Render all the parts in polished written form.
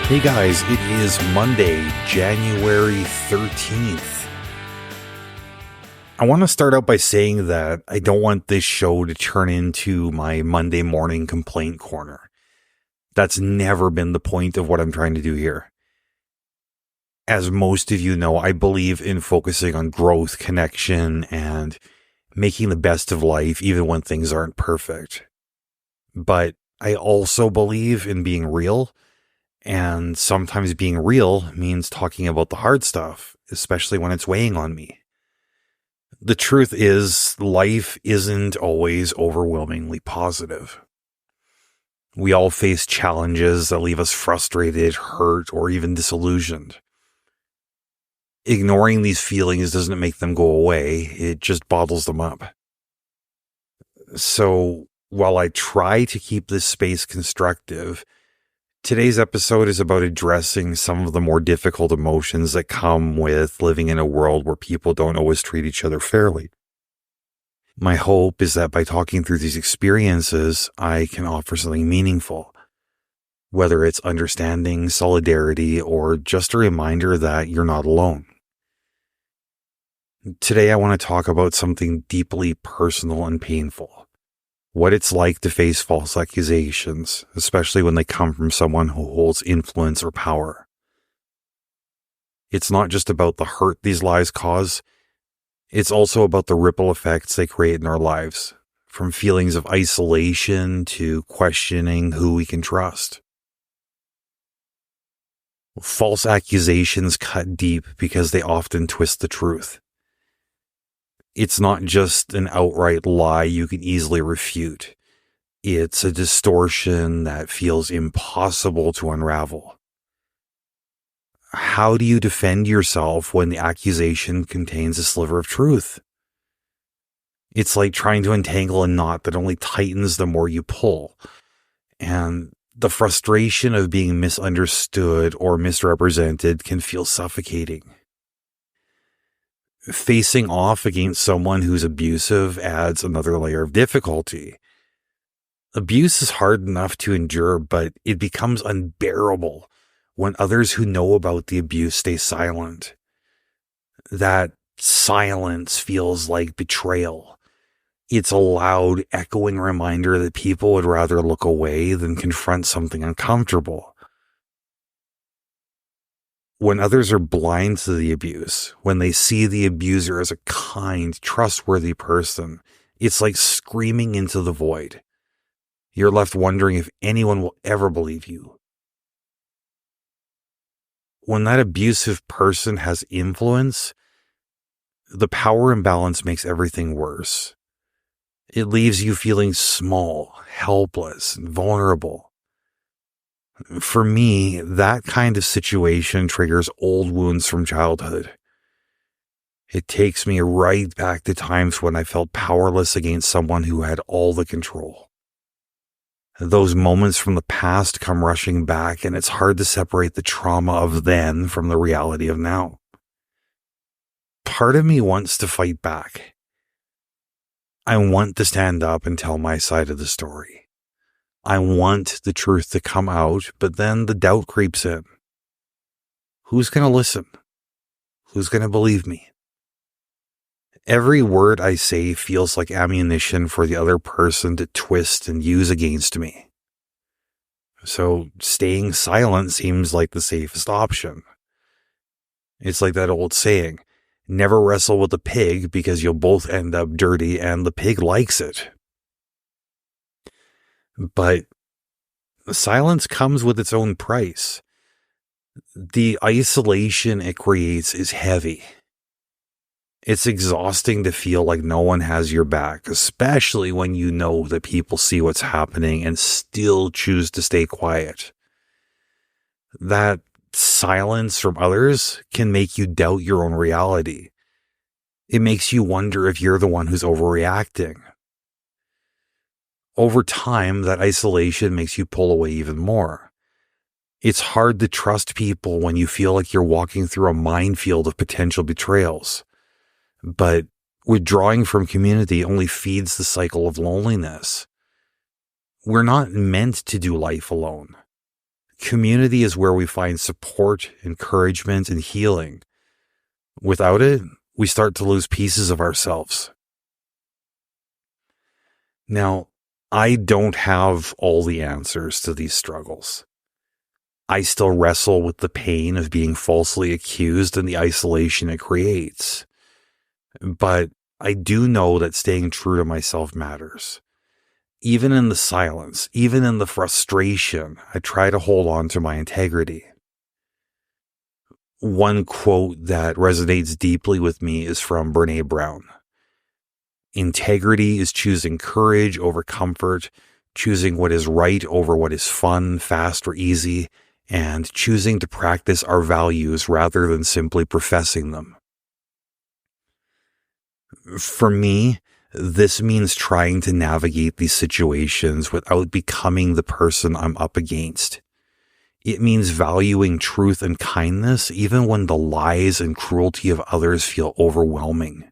Hey guys, it is Monday, January 13th. I want to start out by saying that I don't want this show to turn into my Monday morning complaint corner. That's never been the point of what I'm trying to do here. As most of you know, I believe in focusing on growth, connection, and making the best of life even when things aren't perfect. But I also believe in being real. And sometimes being real means talking about the hard stuff, especially when it's weighing on me. The truth is, life isn't always overwhelmingly positive. We all face challenges that leave us frustrated, hurt, or even disillusioned. Ignoring these feelings doesn't make them go away, it just bottles them up. So, while I try to keep this space constructive, today's episode is about addressing some of the more difficult emotions that come with living in a world where people don't always treat each other fairly. My hope is that by talking through these experiences, I can offer something meaningful, whether it's understanding, solidarity, or just a reminder that you're not alone. Today, I want to talk about something deeply personal and painful. What it's like to face false accusations, especially when they come from someone who holds influence or power. It's not just about the hurt these lies cause, it's also about the ripple effects they create in our lives, from feelings of isolation to questioning who we can trust. False accusations cut deep because they often twist the truth. It's not just an outright lie you can easily refute. It's a distortion that feels impossible to unravel. How do you defend yourself when the accusation contains a sliver of truth? It's like trying to untangle a knot that only tightens the more you pull. And the frustration of being misunderstood or misrepresented can feel suffocating. Facing off against someone who's abusive adds another layer of difficulty. Abuse is hard enough to endure, but it becomes unbearable when others who know about the abuse stay silent. That silence feels like betrayal. It's a loud, echoing reminder that people would rather look away than confront something uncomfortable. When others are blind to the abuse, when they see the abuser as a kind, trustworthy person, it's like screaming into the void. You're left wondering if anyone will ever believe you. When that abusive person has influence, the power imbalance makes everything worse. It leaves you feeling small, helpless, and vulnerable. For me, that kind of situation triggers old wounds from childhood. It takes me right back to times when I felt powerless against someone who had all the control. Those moments from the past come rushing back, and it's hard to separate the trauma of then from the reality of now. Part of me wants to fight back. I want to stand up and tell my side of the story. I want the truth to come out, but then the doubt creeps in. Who's going to listen? Who's going to believe me? Every word I say feels like ammunition for the other person to twist and use against me. So staying silent seems like the safest option. It's like that old saying, never wrestle with a pig because you'll both end up dirty and the pig likes it. But silence comes with its own price. The isolation it creates is heavy. It's exhausting to feel like no one has your back, especially when you know that people see what's happening and still choose to stay quiet. That silence from others can make you doubt your own reality. It makes you wonder if you're the one who's overreacting. Over time, that isolation makes you pull away even more. It's hard to trust people when you feel like you're walking through a minefield of potential betrayals. But withdrawing from community only feeds the cycle of loneliness. We're not meant to do life alone. Community is where we find support, encouragement, and healing. Without it, we start to lose pieces of ourselves. Now, I don't have all the answers to these struggles. I still wrestle with the pain of being falsely accused and the isolation it creates. But I do know that staying true to myself matters. Even in the silence, even in the frustration, I try to hold on to my integrity. One quote that resonates deeply with me is from Brené Brown. Integrity is choosing courage over comfort, choosing what is right over what is fun, fast, or easy, and choosing to practice our values rather than simply professing them. For me, this means trying to navigate these situations without becoming the person I'm up against. It means valuing truth and kindness even when the lies and cruelty of others feel overwhelming.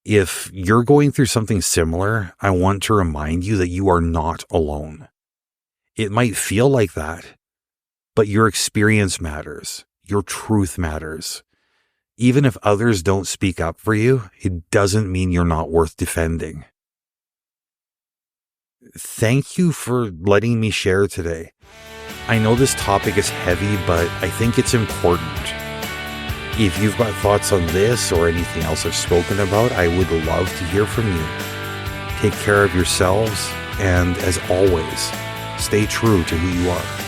If you're going through something similar, I want to remind you that you are not alone. It might feel like that, but your experience matters. Your truth matters. Even if others don't speak up for you, it doesn't mean you're not worth defending. Thank you for letting me share today. I know this topic is heavy, but I think it's important. If you've got thoughts on this or anything else I've spoken about, I would love to hear from you. Take care of yourselves, and as always, stay true to who you are.